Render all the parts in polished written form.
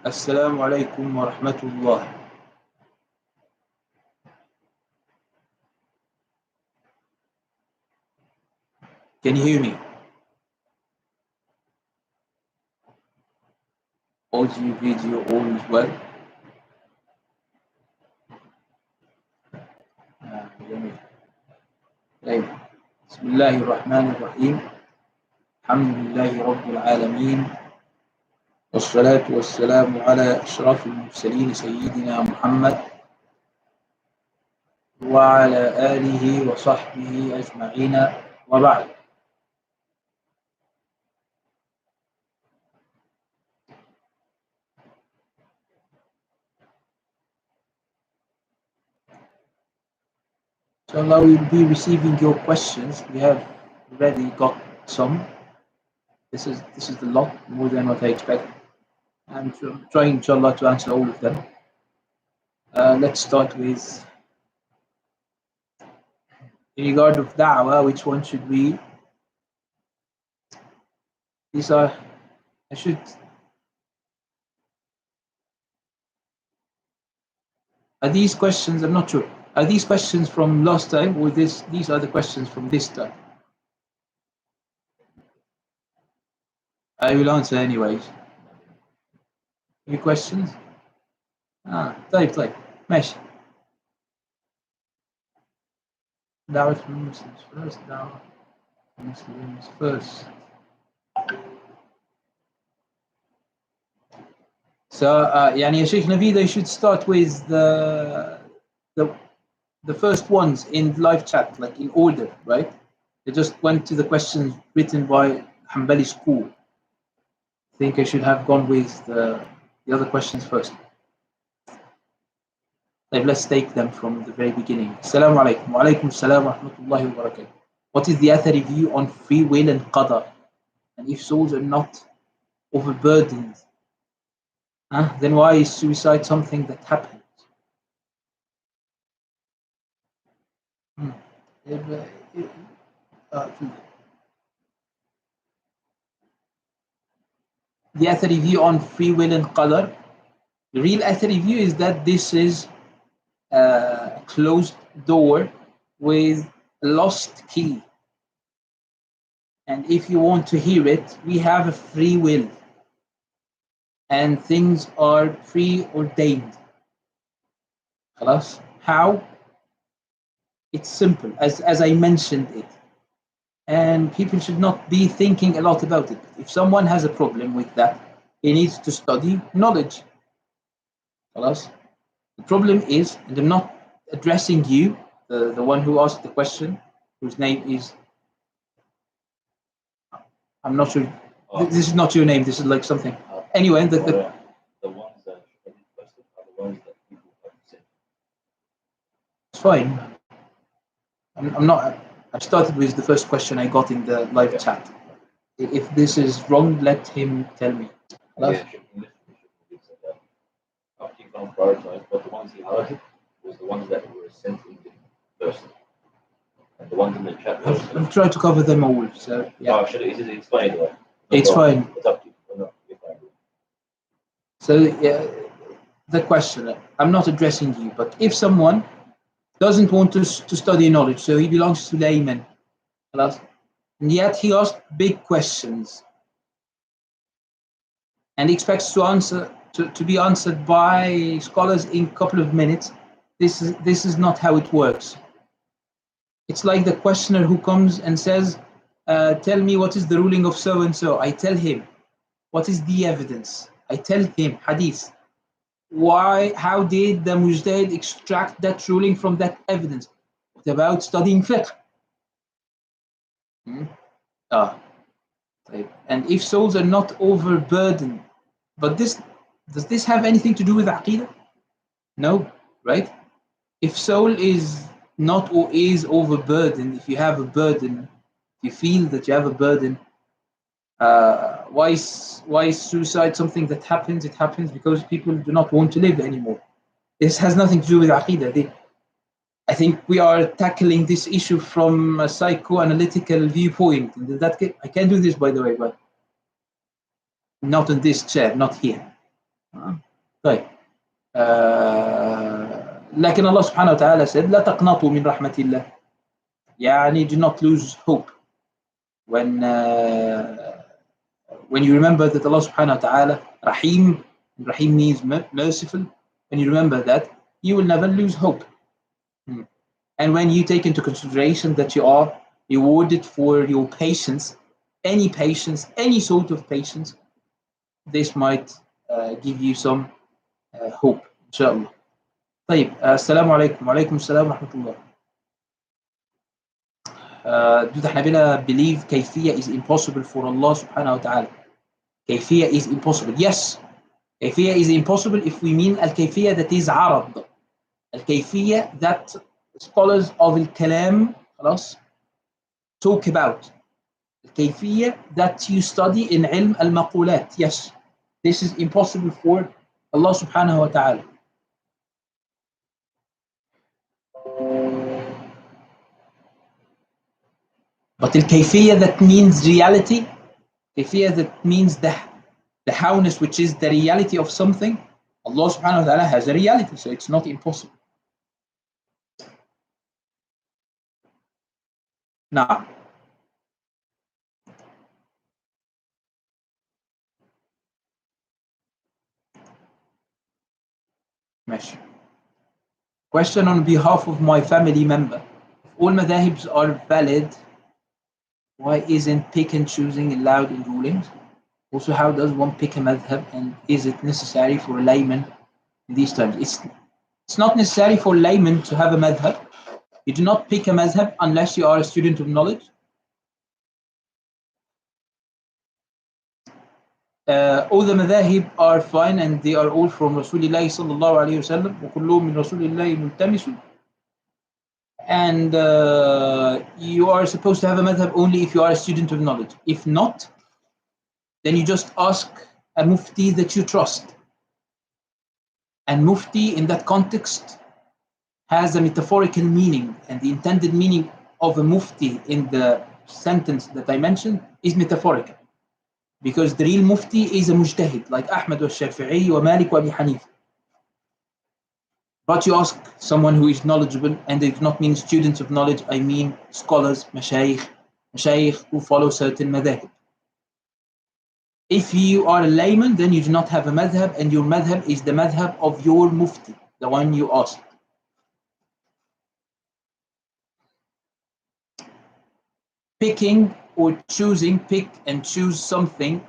Assalamu alaikum wa rahmatullah. Can you hear me? Audio, video, all is well. جميل. طيب. بسم الله الرحمن الرحيم. الحمد لله رب العالمين. والصلاة والسلام على أشرف المرسلين سيدنا محمد وعلى آله وصحبه أجمعين وبعد. So now we'll be receiving your questions. We have already got some. This is the lot, more than what I expect. I'm trying, inshallah, to answer all of them. Let's start with, in regard of da'wah, which one should we? These are, are these questions, I'm not sure, are these questions from last time, or these are the questions from this time? I will answer anyways. Any questions? طيب ماشي. دعوة Muslims first, دعوة Muslims first. So, يعني Shaykh Naveed, I should start with the first ones in live chat, like in order, right? I just went to the questions written by Hanbali school. I think I should have gone with the other questions first. Let's take them from the very beginning. Assalamu alaikum. Wa alaikum assalam wa rahmatullahi wa barakatuh. What is the Athari view on free will and qadar? And if souls are not overburdened, then why is suicide something that happens? The Athari view on free will and qadar, the real Athari view is that this is a closed door with a lost key. And if you want to hear it, we have a free will. And things are preordained. خلاص? How? It's simple, as I mentioned it. And people should not be thinking a lot about it. If someone has a problem with that, he needs to study knowledge. خلاص? The problem is, and I'm not addressing you, the one who asked the question, whose name is, I'm not sure, this is not your name, this is like something. Anyway, the ones that are the ones that people have said. It's fine. I'm not, I started with the first question I got in the live chat. If this is wrong, let him tell me. Yeah, prioritize, but the ones he highlighted was the ones that were sent in first. And the ones in the chat. I'm trying to cover them all. So yeah. It's fine anyway. It's fine. It's up to you. So yeah, the question, I'm not addressing you, but if someone doesn't want to study knowledge, so he belongs to layman, and yet he asked big questions and expects to answer to be answered by scholars in a couple of minutes. This is not how it works. It's like the questioner who comes and says, tell me what is the ruling of so and so. I tell him, what is the evidence? I tell him, hadith. How did the mujtahid extract that ruling from that evidence? What about studying fiqh? And if souls are not overburdened, but does this have anything to do with aqidah? No, right? If soul is not or is overburdened, if you have a burden, you feel that you have a burden, why is suicide something that happens? It happens because people do not want to live anymore. This has nothing to do with aqidah. I think we are tackling this issue from a psychoanalytical viewpoint. I can do this, by the way, but not in this chair, not here. طيب لكن الله سبحانه وتعالى said لا تقنطوا من رحمة الله يعني do not lose hope when you remember that Allah subhanahu wa ta'ala Rahim, Rahim means merciful, when you remember that you will never lose hope. And when you take into consideration that you are rewarded for your patience, any sort of patience, this might give you some hope inshallah. طيب السلام عليكم. وعليكم السلام ورحمة الله. Do the Hanabila believe كيفية is impossible for Allah subhanahu wa ta'ala? كيفية is impossible. Yes, كيفية is impossible if we mean الكيفية that is عرض. الكيفية that scholars of الكلام خلاص talk about. الكيفية that you study in علم المقولات. Yes, this is impossible for Allah subhanahu wa ta'ala. But الكيفية that means reality, كيفية that means the howness, which is the reality of something, Allah subhanahu wa ta'ala has a reality, so it's not impossible. نعم. ماشي. Question on behalf of my family member. If all madhahibs are valid, why isn't pick and choosing allowed in rulings? Also, how does one pick a madhab, and is it necessary for a layman in these times? It's not necessary for a layman to have a madhab. You do not pick a madhab unless you are a student of knowledge. All the madhahib are fine and they are all from Rasulullah sallallahu alayhi wa sallam. وَكُلُّهُم مِّن رَسُولِ اللَّهِ مُلْتَمِسٌ. And you are supposed to have a madhab only if you are a student of knowledge. If not, then you just ask a mufti that you trust. And mufti in that context has a metaphorical meaning, and the intended meaning of a mufti in the sentence that I mentioned is metaphorical. Because the real mufti is a mujtahid, like Ahmad wa Shafi'i wa Malik wa Abi Hanifa. But you ask someone who is knowledgeable, and they do not mean students of knowledge, I mean scholars, mashayikh who follow certain madhab. If you are a layman, then you do not have a madhab, and your madhab is the madhab of your mufti, the one you ask. Picking or choosing, pick and choose something.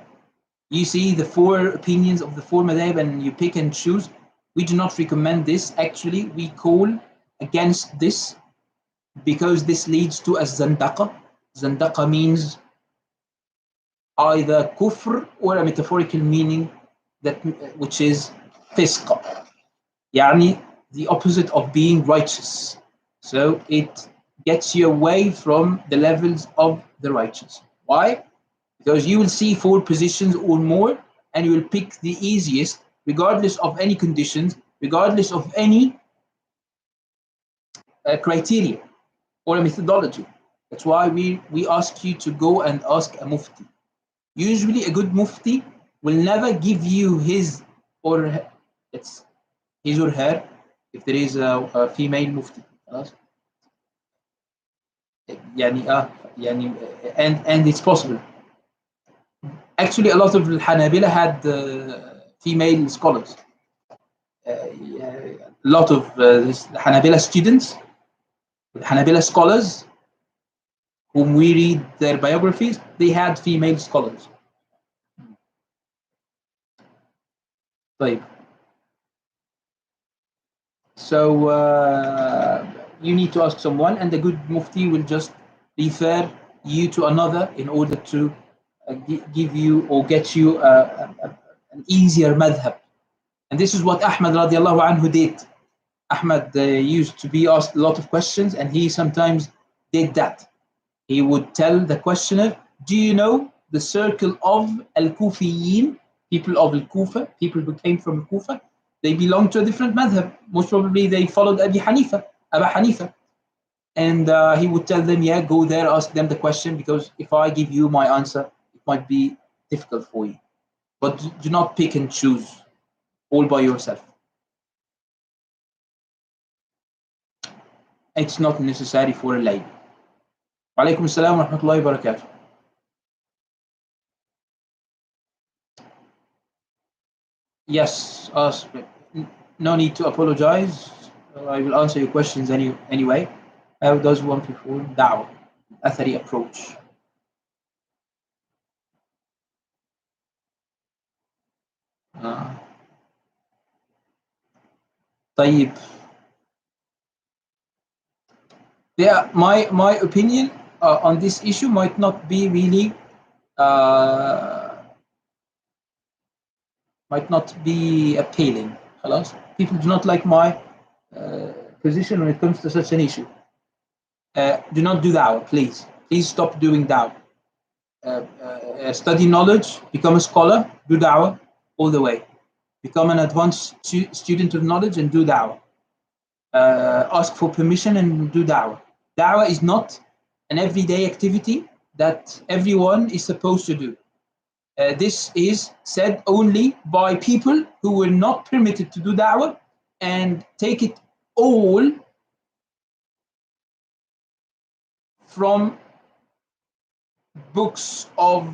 You see the four opinions of the four madhab and you pick and choose. We do not recommend this. Actually, we call against this because this leads to a zandaqa. Zandaqa means either kufr or a metaphorical meaning that which is fisq. Yani the opposite of being righteous. So it gets you away from the levels of the righteous. Why? Because you will see four positions or more and you will pick the easiest regardless of any conditions, regardless of any criteria or a methodology. That's why we ask you to go and ask a mufti. Usually a good mufti will never give you his or her, it's his or her, if there is a female mufti. And it's possible. Actually, a lot of Hanabila had female scholars. A lot of Hanabila students, Hanabila scholars, whom we read their biographies, they had female scholars. طيب. So you need to ask someone, and the good mufti will just refer you to another in order to give you or get you an easier madhab. And this is what Ahmad radiallahu anhu did. Ahmad used to be asked a lot of questions, and he sometimes did that. He would tell the questioner, do you know the circle of Al-Kufiyin, people of Al-Kufa, people who came from Al-Kufa? They belong to a different madhab. Most probably they followed Abu Hanifa. And he would tell them, yeah, go there, ask them the question, because if I give you my answer, it might be difficult for you. But do not pick and choose. all by yourself. It's not necessary for a lay. Wa alaikum assalam wa rahmatullahi wa barakatuh. Yes, ask. No need to apologize. I will answer your questions anyway. How does one perform da'wah? Athari approach. طيب. Yeah, my opinion on this issue might not be really might not be appealing. خلاص? People do not like my position when it comes to such an issue. Do not do da'wah, please. Please stop doing da'wah. Study knowledge, become a scholar, do da'wah all the way. Become an advanced student of knowledge and do da'wah. Ask for permission and do da'wah. Da'wah is not an everyday activity that everyone is supposed to do. This is said only by people who were not permitted to do da'wah and take it all from books of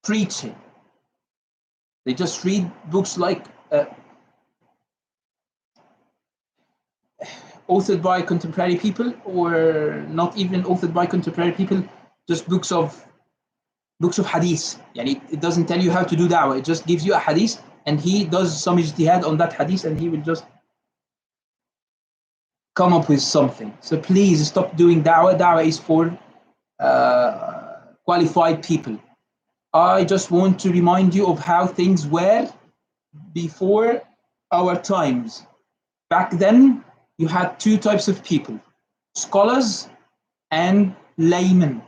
preaching. They just read books like authored by contemporary people, or not even authored by contemporary people, just books of hadith. Yani it doesn't tell you how to do da'wah, it just gives you a hadith and he does some ijtihad on that hadith and he will just come up with something. So please stop doing da'wah. Da'wah is for qualified people. I just want to remind you of how things were before our times. Back then, you had two types of people, scholars and laymen.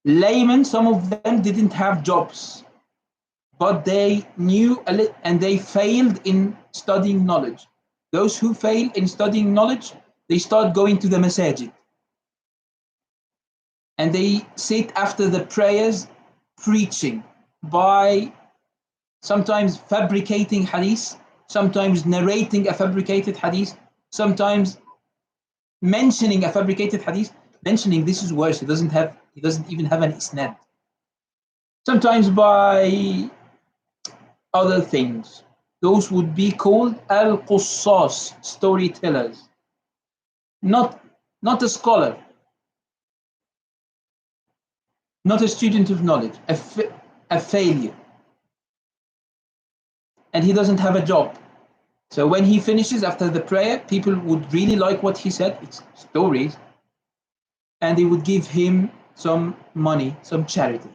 Laymen, some of them didn't have jobs, but they knew and they failed in studying knowledge. Those who fail in studying knowledge, they start going to the masajid. And they sit after the prayers preaching by sometimes fabricating hadith, sometimes narrating a fabricated hadith, sometimes mentioning a fabricated hadith. Mentioning, this is worse, he doesn't even have an isnad. Sometimes by other things. Those would be called al-qussas, storytellers. Not a scholar, not a student of knowledge, a failure. And he doesn't have a job. So when he finishes after the prayer, people would really like what he said, it's stories, and they would give him some money, some charity.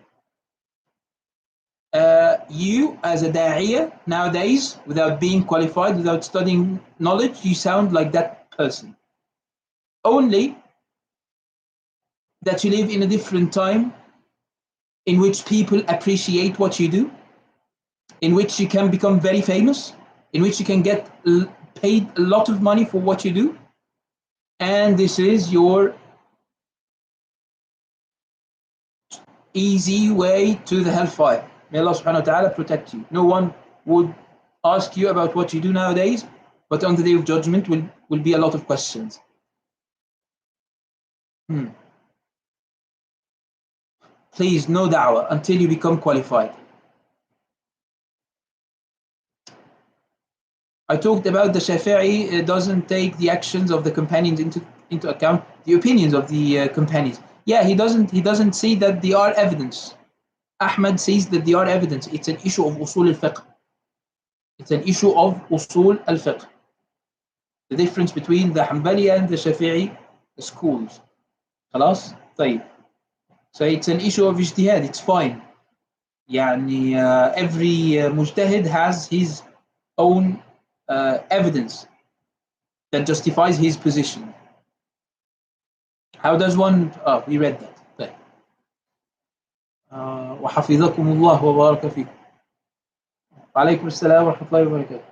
You as a da'iyah nowadays, without being qualified, without studying knowledge, you sound like that person. Only that you live in a different time in which people appreciate what you do, in which you can become very famous, in which you can get paid a lot of money for what you do, and this is your easy way to the hellfire. May Allah subhanahu wa ta'ala protect you. No one would ask you about what you do nowadays, but on the day of judgment will be a lot of questions. Please, no da'wah until you become qualified. I talked about the Shafi'i doesn't take the actions of the companions into account, the opinions of the companions. Yeah, he doesn't see that they are evidence. Ahmad says that they are evidence. It's an issue of usul al-fiqh. It's an issue of usul al-fiqh. The difference between the Hanbali and the Shafi'i schools. خلاص؟ طيب. So it's an issue of ijtihad. It's fine. يعني every mujtahid has his own evidence that justifies his position. How does one? We read that. طيب. وحفظكم الله وبارك فيكم. وعليكم السلام ورحمة الله وبركاته.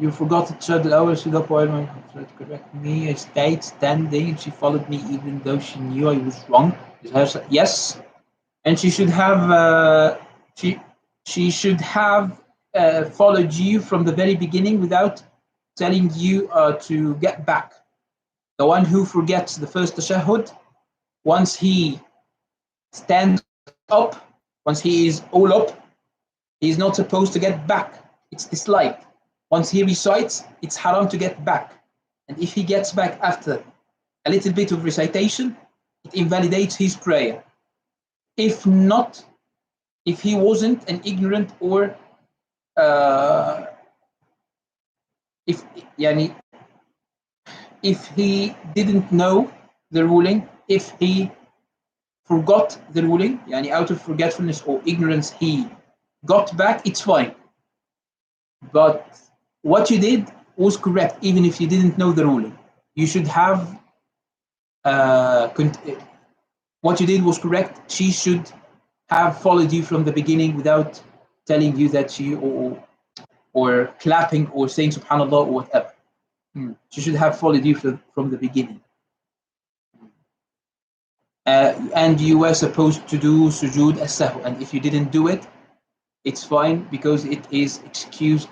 You forgot to shut the hour, stood up while my friend correct me. I stayed standing and she followed me even though she knew I was wrong. Yes, and she she should have followed you from the very beginning without telling you to get back. The one who forgets the first tashahhud, once he stands up, once he is all up, he is not supposed to get back. It's disliked. Once he recites, it's haram to get back. And if he gets back after a little bit of recitation, it invalidates his prayer. If not, if he wasn't an ignorant or uh, if yani, if he didn't know the ruling, if he forgot the ruling, yani out of forgetfulness or ignorance, he got back, it's fine. But what you did was correct, even if you didn't know the ruling. You should have uh, what you did was correct. She should have followed you from the beginning without telling you that or clapping or saying subhanallah or whatever. She should have followed you from the beginning. And you were supposed to do sujood as-sahw, and if you didn't do it, it's fine because it is excused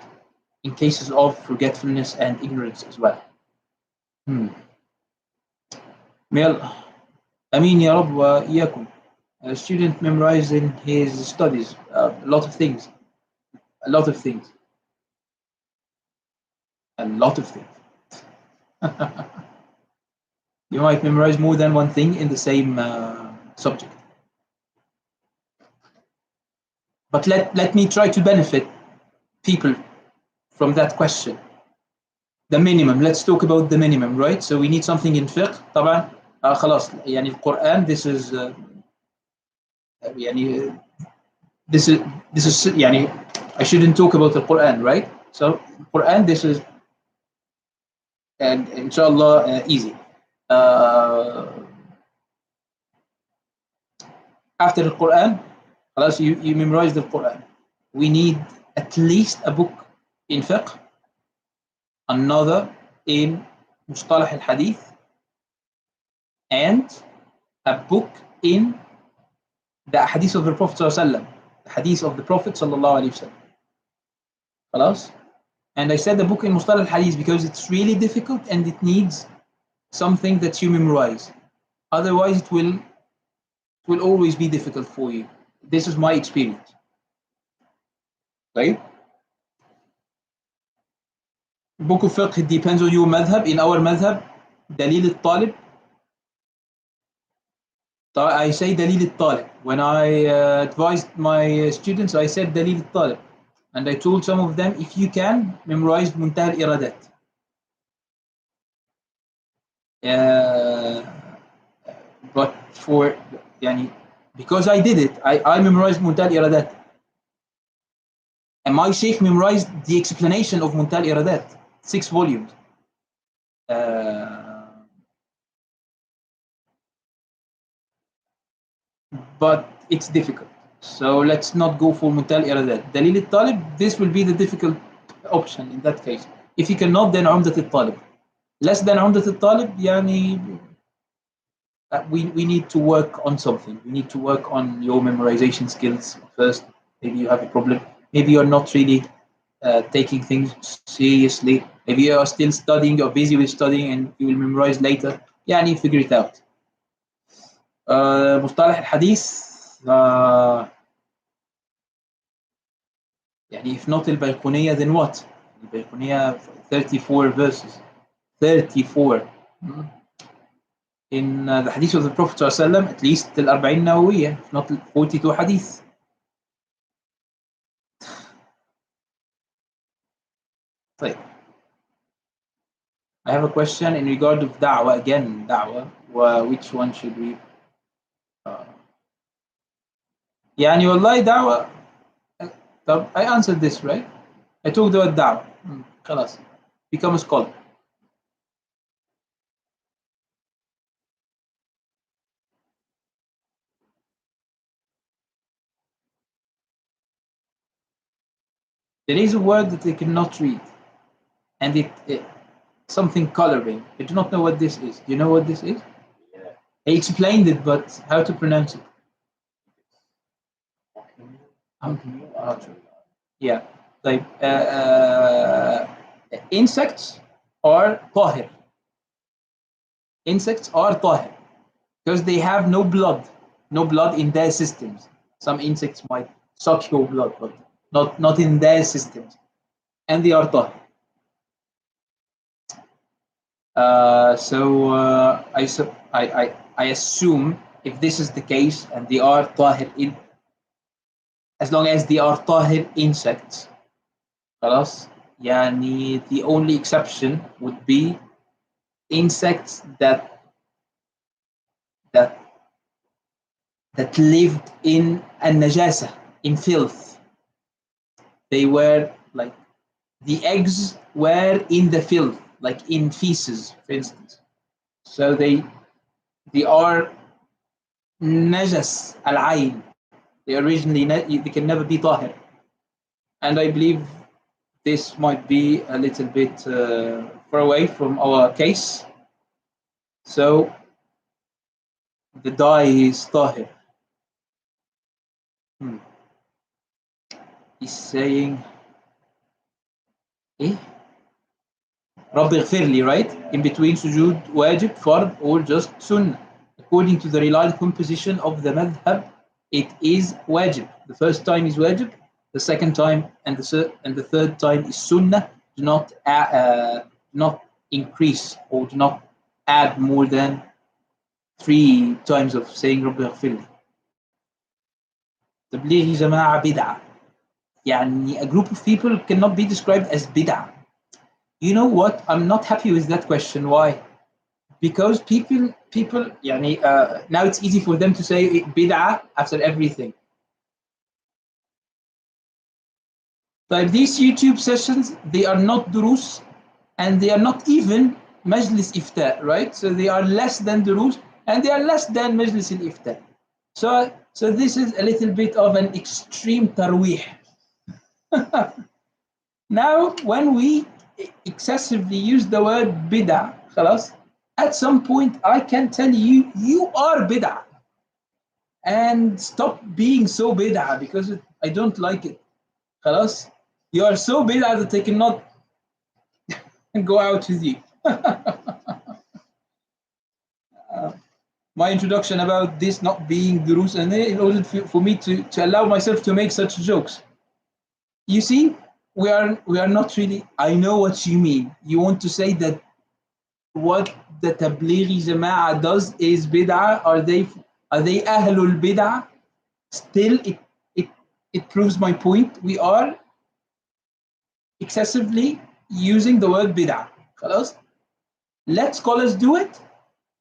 in cases of forgetfulness and ignorance as well. Mel, Amin ya Rab wa iyakum. A student memorizing his studies, a lot of things, a lot of things, a lot of things. You might memorize more than one thing in the same subject. But let me try to benefit people from that question. The minimum, let's talk about the minimum, right? So we need something in fiqh. طبعا خلاص يعني القرآن, this is يعني this is يعني I shouldn't talk about the Quran, right? So Quran, this is and inshallah easy. After the Quran, خلاص you memorize the Quran. We need at least a book in fiqh, another in mustalah al-hadith, and a book in the hadith of the Prophet ﷺ, the hadith of the Prophet ﷺ. خلاص? And I said the book in mustalah al-hadith because it's really difficult and it needs something that you memorize. Otherwise, it will always be difficult for you. This is my experience. Right? Book of fiqh, it depends on your madhab. In our madhab, dalil al-talib. I say dalil al-talib. When I advised my students, I said dalil al-talib. And I told some of them, if you can, memorize muntah al-iradat. But for yani, because I did it, I memorized muntah al-iradat. And my sheikh memorized the explanation of muntah al-iradat, 6 volumes. But it's difficult. So let's not go for muntah al-iradat. Dalil al-talib, this will be the difficult option in that case. If you cannot, then umdat al-talib. Less than umdat al-talib, yani, we need to work on something. We need to work on your memorization skills first. Maybe you have a problem. Maybe you're not really taking things seriously. Maybe you are still studying, you're busy with studying, and you will memorize later. Yeah, I need to figure it out. مصطلح الحديث يعني if not البيقونية then what? البيقونية 34 verses. 34. In the hadith of the Prophet ﷺ, at least الأربعين نووية, if not 42 hadith. طيب. I have a question in regard of da'wah again. Da'wah. Which one should we? يعني والله دعوة. طب I answered this, right? I talked about da'wah. خلاص. Become a scholar. There is a word that they cannot read, and it something coloring. I do not know what this is. Do you know what this is? Yeah. I explained it, but how to pronounce it? Not sure. Yeah, like insects are طاهر. Insects are طاهر because they have no blood in their systems. Some insects might suck your blood, but not in their systems, and they are طاهر. I assume if this is the case and they are طاهر in, as long as they are طاهر insects, خلاص يعني the only exception would be insects that that lived in النجاسة, in filth. They were like the eggs were in the filth, like in feces, for instance. So they are najas al-ayn. They originally they can never be tahir, and I believe this might be a little bit far away from our case. So the dye is tahir. Hmm. He's saying, eh? Rabbi Ghfirli, right? In between sujood, wajib, fard, or just sunnah. According to the reliable composition of the madhab, it is wajib. The first time is wajib, the second time and the third time is sunnah. Do not increase or do not add more than 3 times of saying Rabbi Ghfirli. تبليغ جماعة بدعة. يعني a group of people cannot be described as bid'ah. You know what? I'm not happy with that question. Why? Because people يعني now it's easy for them to say bid'ah after everything. Like these YouTube sessions, they are not durus and they are not even majlis iftar, right? So they are less than durus and they are less than majlis al-iftar. So this is a little bit of an extreme tarwih. Now, when we excessively use the word bid'ah, خلاص, at some point I can tell you, you are bid'ah. And stop being so bid'ah because I don't like it. خلاص, you are so bid'ah that I cannot go out with you. My introduction about this not being durus and in order for me to allow myself to make such jokes. You see, we are not really. I know what you mean. You want to say that what the Tablighi Jama'ah does is bid'ah. Are they Ahlul Bid'ah? Still, it it proves my point. We are excessively using the word bid'ah. خلاص? Let scholars do it.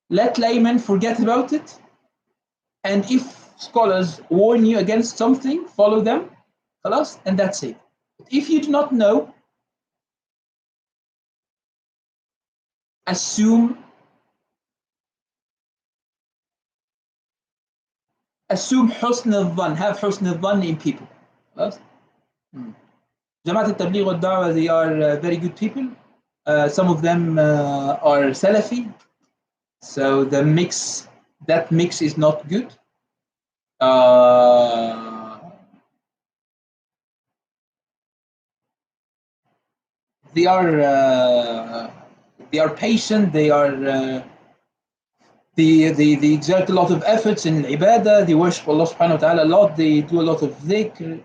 Let laymen forget about it. And if scholars warn you against something, follow them. خلاص? And that's it. But if you do not know, assume حسن الظن. Have حسن الظن in people. خلاص? Jamaat al-Tabligh wal-Da'wah, they are very good people. Some of them are Salafi. So that mix is not good. Uh, they are patient. They exert a lot of efforts in ibadah. They worship Allah subhanahu wa ta'ala a lot. They do a lot of dhikr.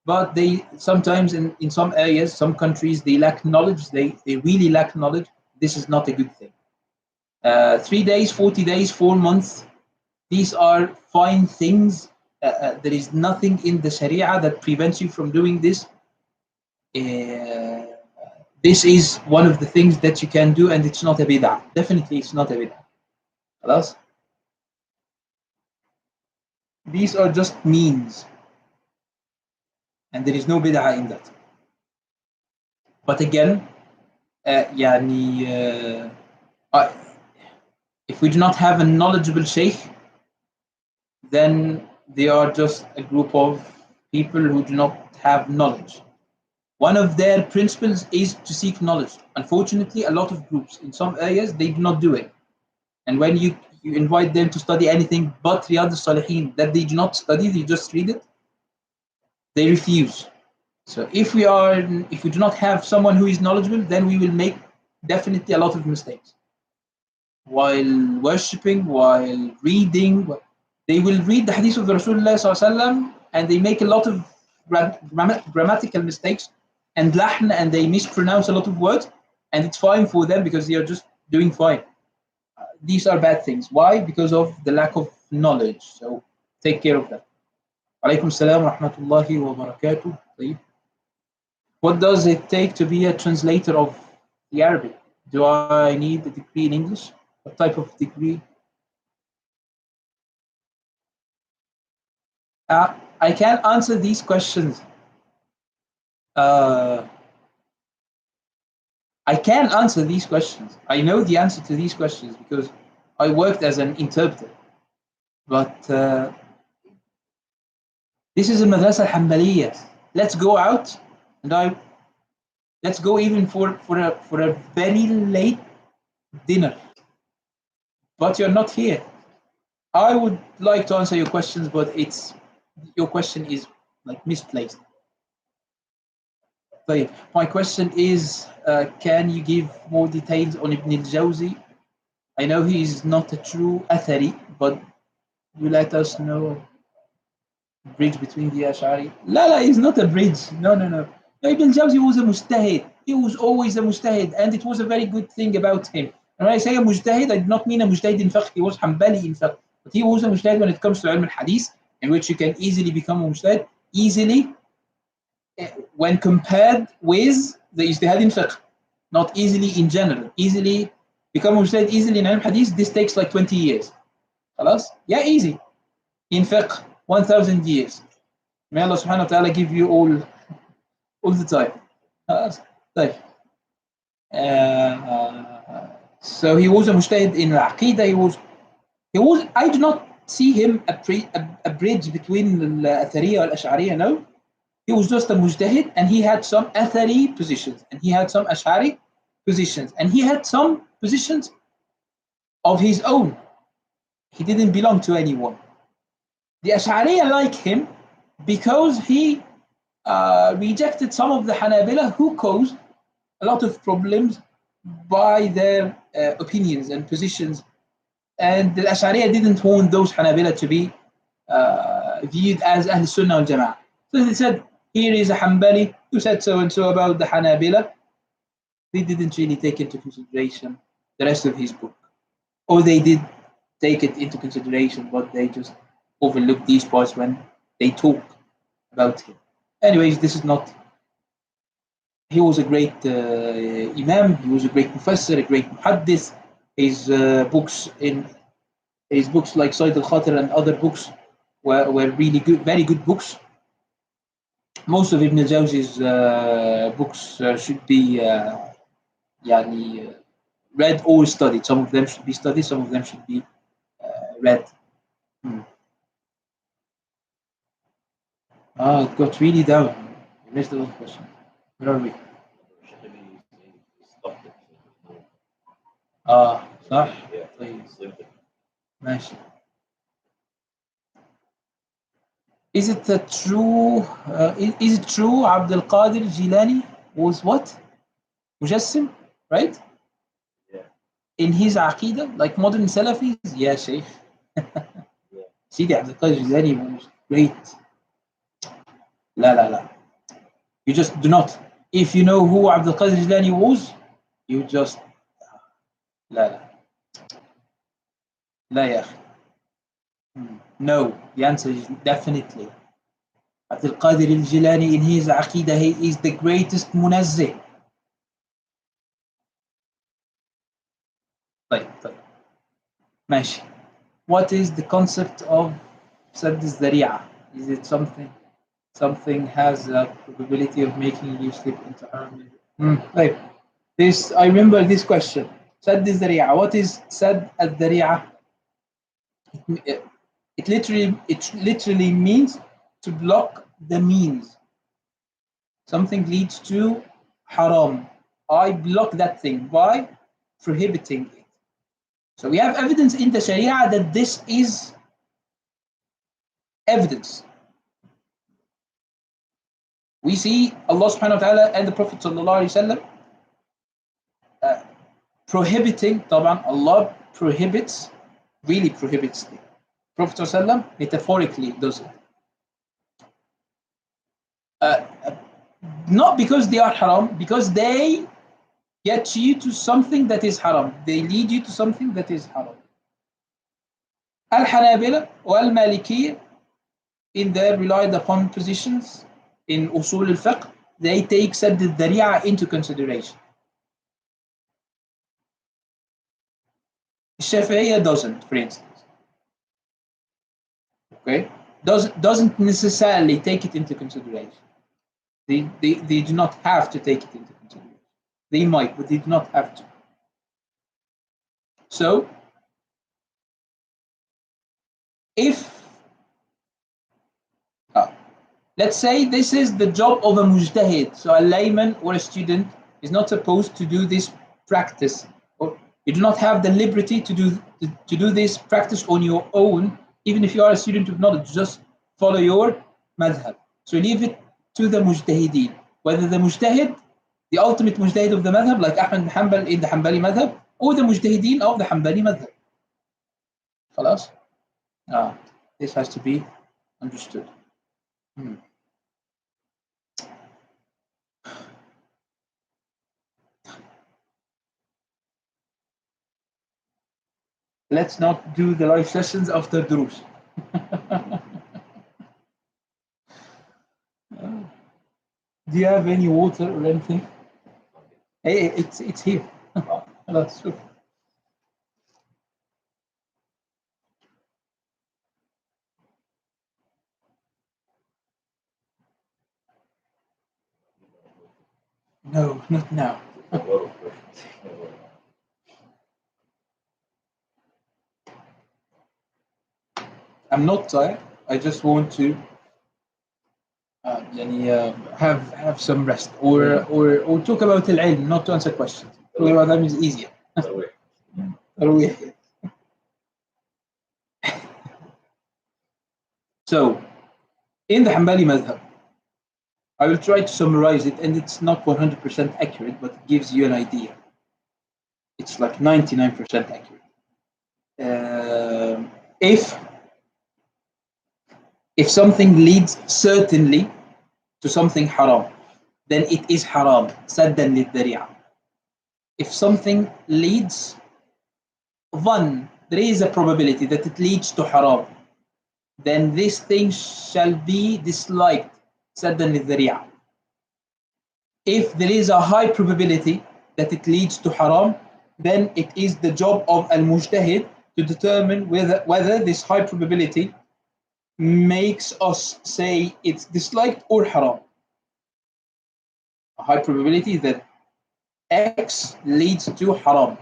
But they sometimes in some areas, some countries, they lack knowledge. They really lack knowledge. This is not a good thing. 3 days, 40 days, 4 months, these are fine things. There is nothing in the Sharia that prevents you from doing this. This is one of the things that you can do, and it's not a bid'ah. Definitely, it's not a bid'ah. خلاص? These are just means, and there is no bid'ah in that. But again, يعني, if we do not have a knowledgeable sheikh, then they are just a group of people who do not have knowledge. One of their principles is to seek knowledge. Unfortunately, a lot of groups in some areas, they do not do it. And when you invite them to study anything but Riyadh al-Salihin that they do not study, they just read it, They refuse. So if we do not have someone who is knowledgeable, then we will make definitely a lot of mistakes while worshipping, while reading. They will read the hadith of the Rasulullah sallallahu and they make a lot of grammatical mistakes and lahn, and they mispronounce a lot of words, and it's fine for them because they are just doing fine. These are bad things. Why? Because of the lack of knowledge. So take care of that. Alaikum salam wa rahmatullahi wa barakatuh. What does it take to be a translator of the Arabic? Do I need a degree in English? What type of degree? I can't answer these questions. I can answer these questions. I know the answer to these questions because I worked as an interpreter. But this is a Madrassah Al Hanbaliyyah. Let's go out and let's go even for a very late dinner. But you're not here. I would like to answer your questions, but your question is like misplaced. My question is, can you give more details on Ibn al-Jawzi? I know he is not a true Athari, but you let us know bridge between the Ash'ari. La, he's not a bridge. No. Ibn al-Jawzi was a mujtahid. He was always a mujtahid, and it was a very good thing about him. And when I say a mujtahid, I do not mean a mujtahid in fiqh. He was Hanbali in fiqh. But he was a mujtahid when it comes to ilm al-hadith, in which you can easily become a mujtahid, easily when compared with the ijtihad in fiqh. Not easily in general. Easily become a mujtahid easily in ilm hadith, this takes like 20 years. خلاص? Yeah, easy. In fiqh, 1,000 years. May Allah subhanahu wa ta'ala give you all the time. So he was a mujtahid in al-aqidah. He was. I do not see him a bridge between al-Athariya and al-Ash'ariya, no. He was just a mujtahid, and he had some Athari positions, and he had some Ash'ari positions, and he had some positions of his own. He didn't belong to anyone. The Ash'ariya like him because he rejected some of the Hanabila who caused a lot of problems by their opinions and positions. And the Ash'ariya didn't want those Hanabila to be viewed as Ahl Sunnah wal Jama'ah. So they said, here is a Hanbali who said so and so about the Hanabila. They didn't really take into consideration the rest of his book. Or they did take it into consideration, but they just overlooked these parts when they talk about him. Anyways, this is not. He was a great Imam, he was a great Professor, a great Muhaddith. His books like Sayyid al-Khatir and other books were really good, very good books. Most of Ibn al-Jawzi's books should be read or studied. Some of them should be studied, some of them should be read. It got really down. You missed the last question. Where are we? صح؟ طيب. ماشي. Is it true Abdul Qadir Jilani was what? Mujassim, right? Yeah. In his Aqidah, like modern Salafis? Yeah, Shaykh. Sidi Abdul Qadir Jilani was great. La. You just do not. If you know who Abdul Qadir Jilani was, you just. La. La, ya. No, the answer is definitely. Abdul Qadir al-Jilani in his Aqidah, he is the greatest munazzih. طيب. ماشي. What is the concept of Sadd al-Zari'ah? Is it something has a probability of making you slip into haram? Right. I remember this question. Sadd al-Zari'ah. What is Sadd al-Zari'ah? It literally means to block the means. Something leads to haram. I block that thing by prohibiting it. So we have evidence in the Sharia that this is evidence. We see Allah subhanahu wa ta'ala and the Prophet sallallahu alayhi wa sallam prohibiting, طبعا Allah prohibits, really prohibits the Prophet sallallahu alayhi wa sallam metaphorically does it. Not because they are haram, because they get you to something that is haram. They lead you to something that is haram. Al Hanabila or Al Malikiyyah, in their relied upon positions in Usul al Fiqh, they take Sadd al Dhari'ah into consideration. Shafi'iyya doesn't, for instance. Okay? Doesn't necessarily take it into consideration. They do not have to take it into consideration. They might, but they do not have to. So, if let's say this is the job of a mujtahid, so a layman or a student is not supposed to do this practice, or you do not have the liberty to do this practice on your own, even if you are a student of knowledge. Just follow your madhab. So leave it to the mujtahideen, whether the mujtahid, the ultimate mujtahid of the madhab, like Ahmad bin Hanbal in the Hanbali madhab, or the mujtahideen of the Hanbali madhab. خلاص? This has to be understood. Let's not do the live sessions after Durus. Do you have any water or anything? Hey, it's here. That's true. No, not now. I'm not tired. I just want to have some rest or talk about al-ilm, not to answer questions. Talking about them is easier. So, in the Hanbali madhab, I will try to summarize it, and it's not 100% accurate, but it gives you an idea. It's like 99% accurate. If something leads certainly to something haram, then it is haram, saddan lid-dhari'ah. If something leads, there is a probability that it leads to haram, then this thing shall be disliked, saddan lid-dhari'ah. If there is a high probability that it leads to haram, then it is the job of al-mujtahid to determine whether this high probability makes us say it's disliked or haram. A high probability that X leads to haram.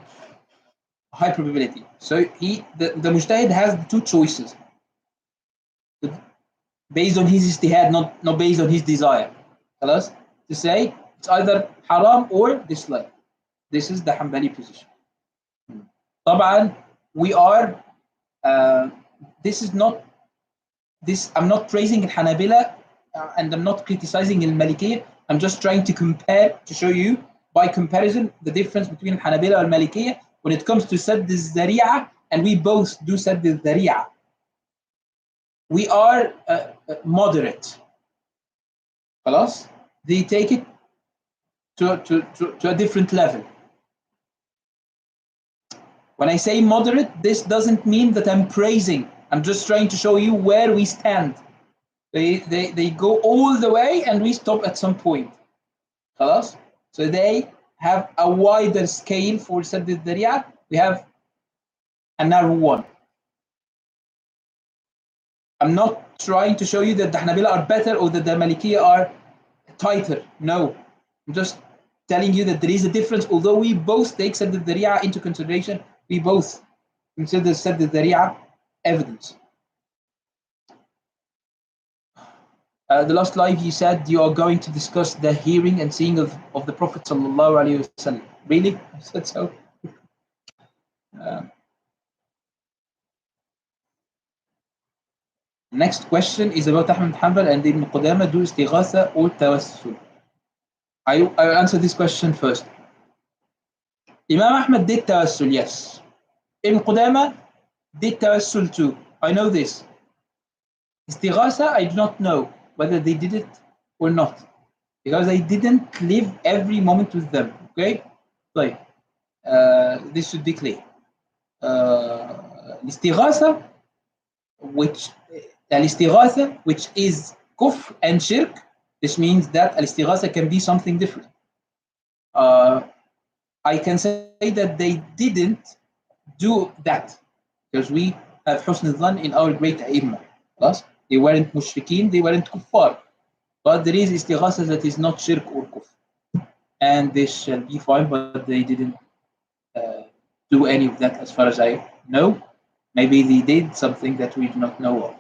A high probability. So the mujtahid has two choices based on his ijtihad, not based on his desire. To say it's either haram or disliked. This is the Hanbali position. طبعا we are this is not this I'm not praising al-Hanabila and I'm not criticizing al-Malikiyyah. I'm just trying to compare, to show you by comparison the difference between al-Hanabila and al-Malikiyyah when it comes to Sadd al-Dhari'ah, and we both do Sadd al-Dhari'ah. We are moderate. خلاص? They take it to a different level. When I say moderate, this doesn't mean that I'm praising. I'm just trying to show you where we stand. They go all the way and we stop at some point. خلاص? So they have a wider scale for Sadd al-Dhari'ah. We have a narrow one. I'm not trying to show you that the Hanabila are better or that the Malikiyyah are tighter. No. I'm just telling you that there is a difference. Although we both take Sadd al-Dhari'ah into consideration, we both consider Sadd al-Dhari'ah evidence. The last live you said you are going to discuss the hearing and seeing of the Prophet sallallahu alaihi wasallam. Really? You said so? Next question is about Ahmad Hanbal and Ibn Qudama do istighatha or tawassul. I'll answer this question first. Imam Ahmad did tawassul, yes. Ibn Qudama did tawassul too. I know this. Istighatha, I do not know whether they did it or not, because I didn't live every moment with them. Okay? Like, this should be clear. Istighatha, which which is kufr and shirk, this means that al-istighatha can be something different. I can say that they didn't do that because we have husn al-dhan in our great a'imma. They weren't mushrikeen, they weren't kuffar. But there is istighatha that is not shirk or kufr. And this shall be fine, but they didn't uh, do any of that as far as I know. Maybe they did something that we do not know of.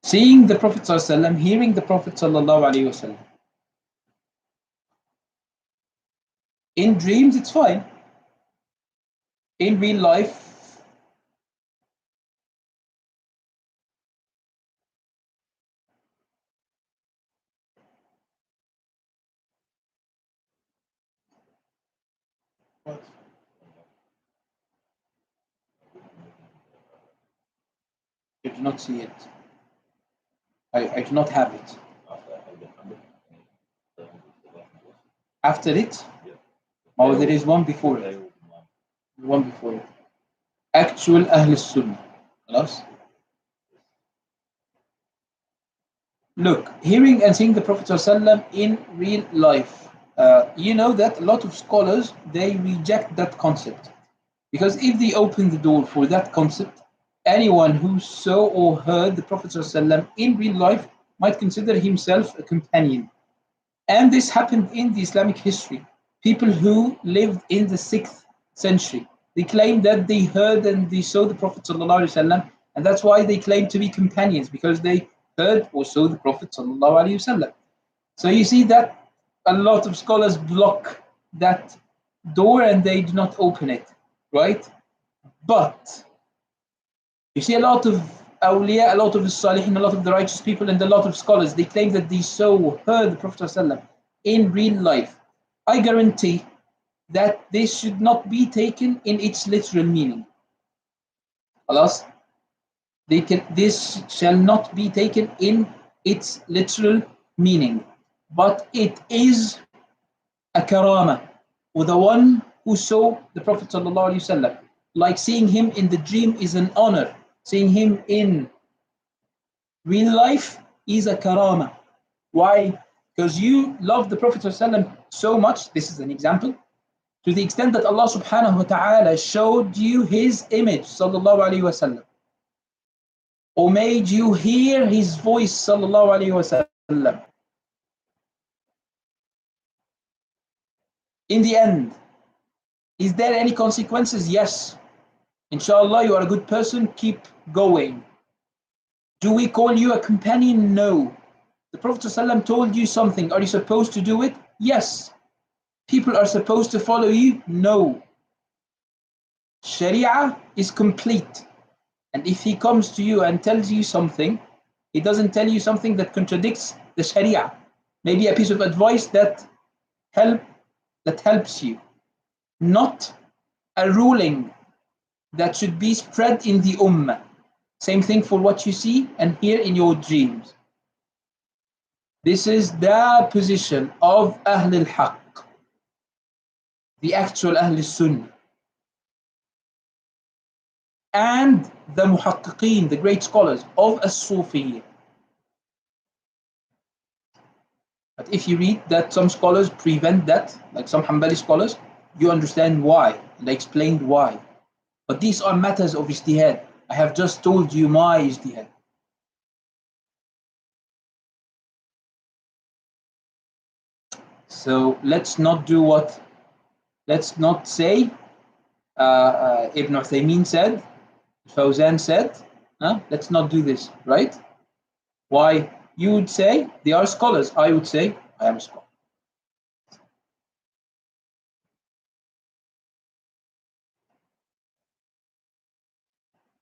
Seeing the Prophet ﷺ, hearing the Prophet ﷺ. In dreams, it's fine. In real life, what? I do not see it. I do not have it. After it? Oh, there is one before it. One before it. Actual Ahl Sunnah. Look, hearing and seeing the Prophet ﷺ in real life. You know that a lot of scholars, they reject that concept. Because if they open the door for that concept, anyone who saw or heard the Prophet ﷺ in real life might consider himself a companion. And this happened in the Islamic history. People who lived in the 6th century, they claimed that they heard and they saw the Prophet ﷺ, and that's why they claim to be companions, because they heard or saw the Prophet ﷺ. So you see that a lot of scholars block that door and they do not open it, right? But you see a lot of awliya, a lot of the salihin, a lot of the righteous people, and a lot of scholars, they claim that they saw, heard the Prophet ﷺ in real life. I guarantee that this should not be taken in its literal meaning. Alas, this shall not be taken in its literal meaning, but it is a karama with the one who saw the Prophet ﷺ. Like seeing him in the dream is an honor. Seeing him in real life is a karama. Why? Because you love the Prophet ﷺ so much. This is an example. To the extent that Allah subhanahu wa ta'ala showed you his image, sallallahu alayhi wa sallam, or made you hear his voice, sallallahu alayhi wa sallam. In the end, is there any consequences? Yes. Inshallah, you are a good person, keep going. Do we call you a companion? No. The Prophet ﷺ told you something. Are you supposed to do it? Yes. People are supposed to follow you? No. Sharia is complete. And if he comes to you and tells you something, he doesn't tell you something that contradicts the Sharia. Maybe a piece of advice that helps you. Not a ruling that should be spread in the ummah. Same thing for what you see and hear in your dreams. This is the position of Ahl al-Haqq, the actual Ahl al-Sunnah, and the Muhaqqiqeen, the great scholars of as-Sufiyyah. But if you read that some scholars prevent that, like some Hanbali scholars, you understand why, and I explained why. But these are matters of ijtihad. I have just told you my ijtihad. So let's not do what? Let's not say Ibn Uthaymeen said, Fawzan said, let's not do this, right? Why? You would say they are scholars. I would say I am a scholar.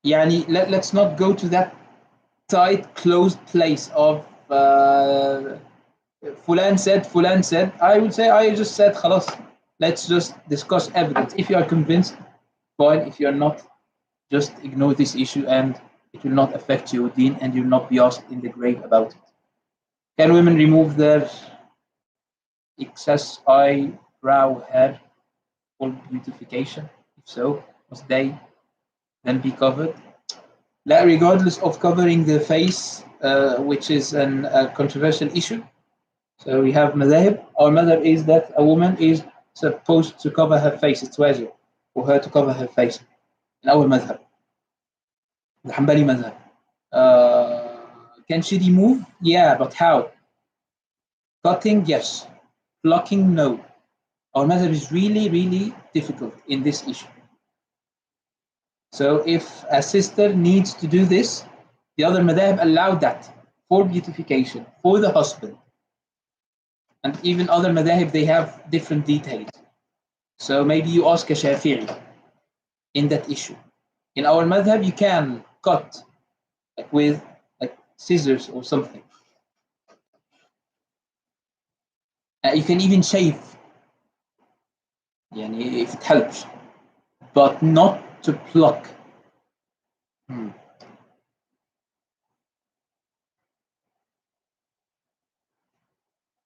يعني let's not go to that tight closed place of fulan said. I would say I just said خلاص, let's just discuss evidence. If you are convinced, fine. If you are not, just ignore this issue and it will not affect your deen and you will not be asked in the grave about it. Can women remove their excess eyebrow hair for beautification? If so, must they then be covered? Regardless of covering the face, which is a controversial issue. So we have madhab. Our madhab is that a woman is supposed to cover her face. It's wajib for her to cover her face. In our madhab, the Hanbali madhab. Can she remove? Yeah, but how? Cutting, yes. Plucking, no. Our madhab is really, really difficult in this issue. So if a sister needs to do this, the other madhab allowed that for beautification, for the husband. And even other madhab, they have different details. So maybe you ask a Shafi'i in that issue. In our madhab, you can cut like with like scissors or something. You can even shave, يعني, if it helps, but not to pluck.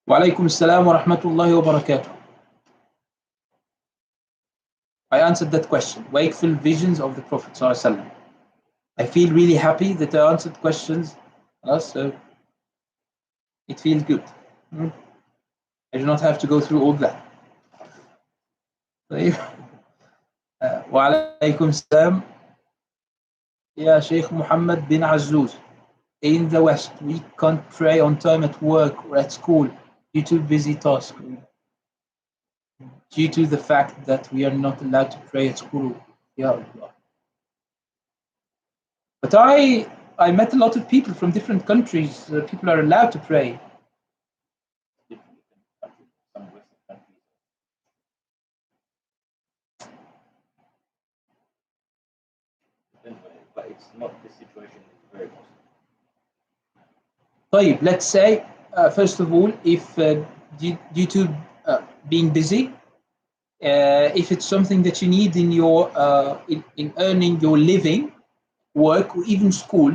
وعليكم السلام ورحمة الله وبركاته. I answered that question. Wakeful visions of the Prophet ﷺ. I feel really happy that I answered questions, so it feels good. I do not have to go through all that. وعليكم السلام. Yeah, Shaykh Muhammad bin Azluz. In the West, we can't pray on time at work or at school due to busy tasks. Due to the fact that we are not allowed to pray at school. Ya Allah. But I met a lot of people from different countries. People are allowed to pray. But it's not the situation is very possible. طيب, let's say, first of all, if due to being busy, if it's something that you need in your in earning your living, work, or even school,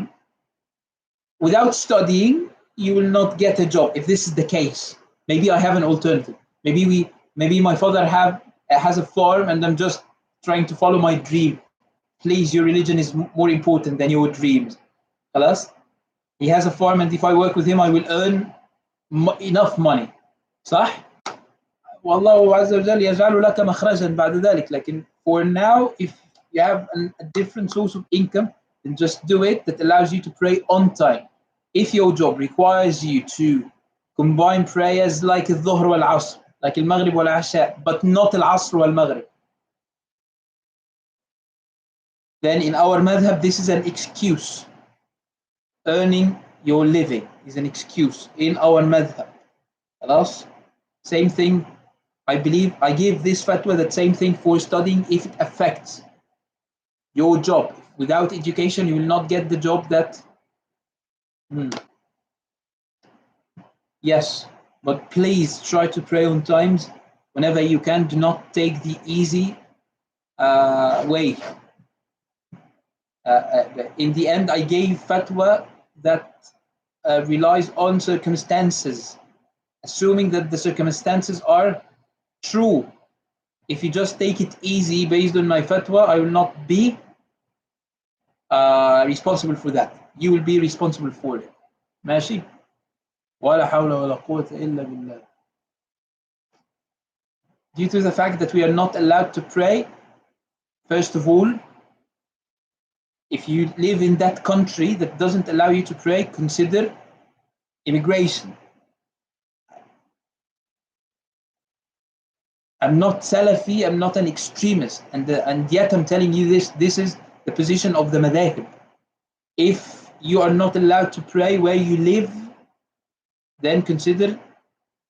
without studying, you will not get a job. If this is the case, maybe I have an alternative. Maybe my father has a farm, and I'm just trying to follow my dream. Please, your religion is more important than your dreams. خلاص? He has a farm, and if I work with him, I will earn enough money. صح؟ والله عز وجل يجعل لك مخرجا بعد ذلك. لكن for now, if you have a different source of income, then just do it. That allows you to pray on time. If your job requires you to combine prayers like الظهر والعصر, like المغرب والعشاء, but not العصر والمغرب, then in our madhab, this is an excuse. Earning your living is an excuse in our madhab. خلاص? Same thing, I believe I give this fatwa, that same thing for studying if it affects your job. Without education, you will not get the job that. Yes, but please try to pray on times whenever you can. Do not take the easy way. In the end, I gave fatwa that relies on circumstances, assuming that the circumstances are true. If you just take it easy based on my fatwa, I will not be responsible for that. You will be responsible for it. ماشي؟ ولا حول ولا قوة إلا بالله. Due to the fact that we are not allowed to pray, first of all, if you live in that country that doesn't allow you to pray, consider immigration. I'm not Salafi, I'm not an extremist, and yet I'm telling you this. This is the position of the madhab. If you are not allowed to pray where you live, then consider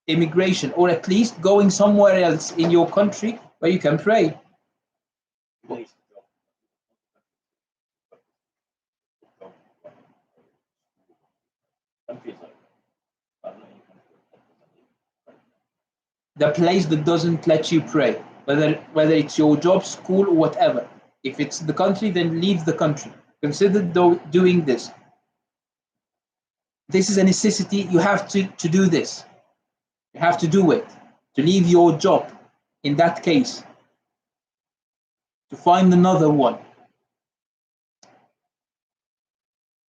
immigration, or at least going somewhere else in your country where you can pray. countryside. I'm not in country. The place that doesn't let you pray, whether it's your job, school, or whatever. If it's the country, then leave the country. Consider doing this. This is a necessity. You have to do this. You have to do it. To leave your job, in that case. To find another one.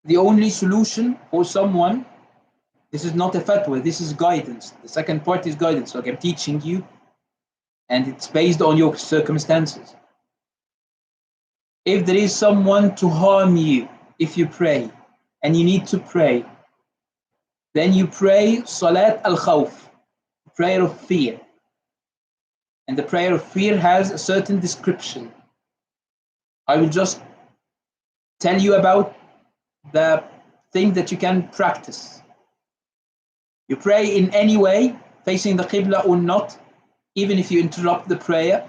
The only solution for someone, this is not a fatwa, this is guidance. The second part is guidance. So I'm teaching you, and it's based on your circumstances. If there is someone to harm you, if you pray, and you need to pray, then you pray Salat al-Khawf, prayer of fear. And the prayer of fear has a certain description. I will just tell you about the thing that you can practice. You pray in any way, facing the Qibla or not, even if you interrupt the prayer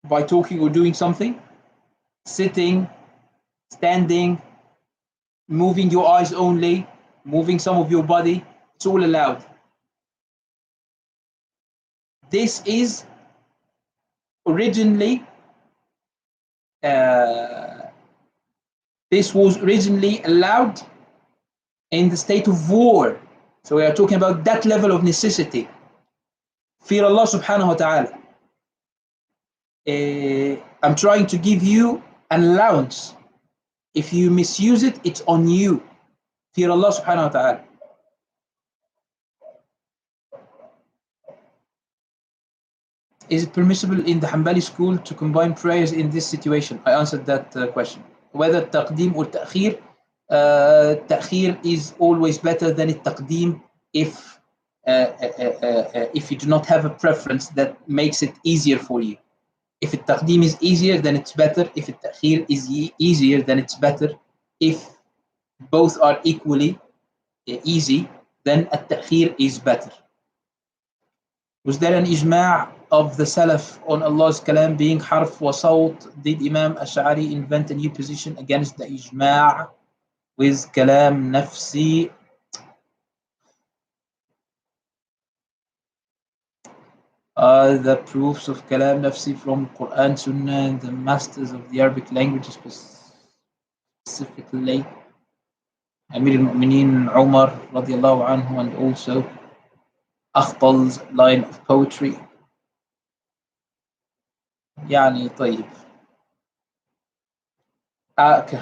by talking or doing something, sitting, standing, moving your eyes only, moving some of your body, it's all allowed. This is originally this was originally allowed in the state of war. So we are talking about that level of necessity. Fear Allah subhanahu wa ta'ala. I'm trying to give you an allowance. If you misuse it, it's on you. Fear Allah subhanahu wa ta'ala. Is it permissible in the Hanbali school to combine prayers in this situation? I answered that question. Whether taqdeem or ta'khir, ta'khir is always better than taqdeem if you do not have a preference that makes it easier for you. If taqdeem is easier, then it's better. If ta'khir is easier, then it's better. If both are equally easy, then ta'khir is better. Was there an ijma' of the Salaf on Allah's kalam being harf wa sawt? Did Imam Ash'ari invent a new position against the ijma' with kalam nafsi? The proofs of kalam nafsi from Quran, Sunnah, and the masters of the Arabic language specifically Amir al-Mu'mineen Umar radiallahu anhu, and also Akhtal's line of poetry. يعني طيب. Okay.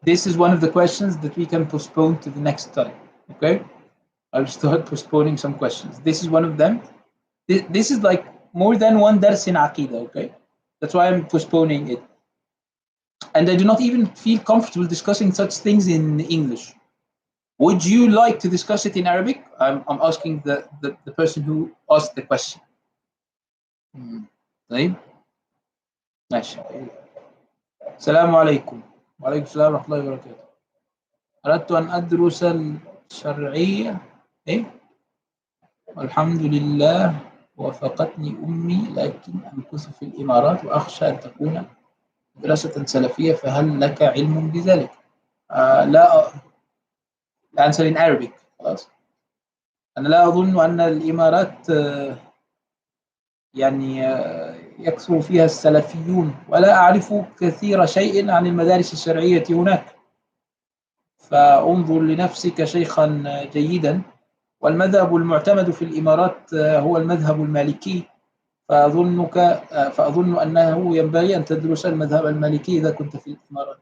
This is one of the questions that we can postpone to the next time. Okay? I'll start postponing some questions. This is one of them. This is like more than one dars in Aqidah, okay? That's why I'm postponing it. And I do not even feel comfortable discussing such things in English. Would you like to discuss it in Arabic? I'm asking the person who asked the question. طيب. ماشي. السلام عليكم. وعليكم السلام ورحمة الله وبركاته. أردت أن أدرس الشرعية. والحمد لله وافقتني أمي، لكن أمكث في الإمارات وأخشى أن تكون مدرسة سلفية، فهل لك علم بذلك؟ لا. answer in Arabic. خلاص. أنا لا أظن أن الإمارات يعني يكثر فيها السلفيون، ولا أعرف كثير شيء عن المدارس الشرعية هناك، فانظر لنفسك شيخا جيدا. والمذهب المعتمد في الإمارات هو المذهب المالكي، فأظن أنه ينبغي أن تدرس المذهب المالكي إذا كنت في الإمارات.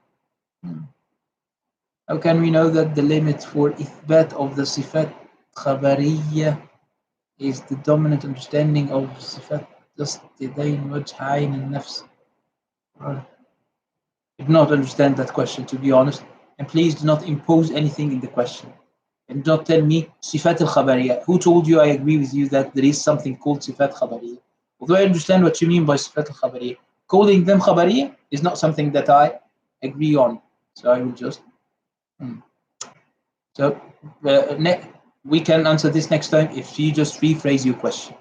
How can we know that the limit for إثبات of the صفات خبرية is the dominant understanding of صفات just يدين وجه عين النفس? I do not understand that question, to be honest, and please do not impose anything in the question. And don't tell me صفات الخبرية. Who told you I agree with you that there is something called صفات خبرية? Although I understand what you mean by صفات الخبرية, calling them خبرية is not something that I agree on. So I will just... So we can answer this next time if you just rephrase your question.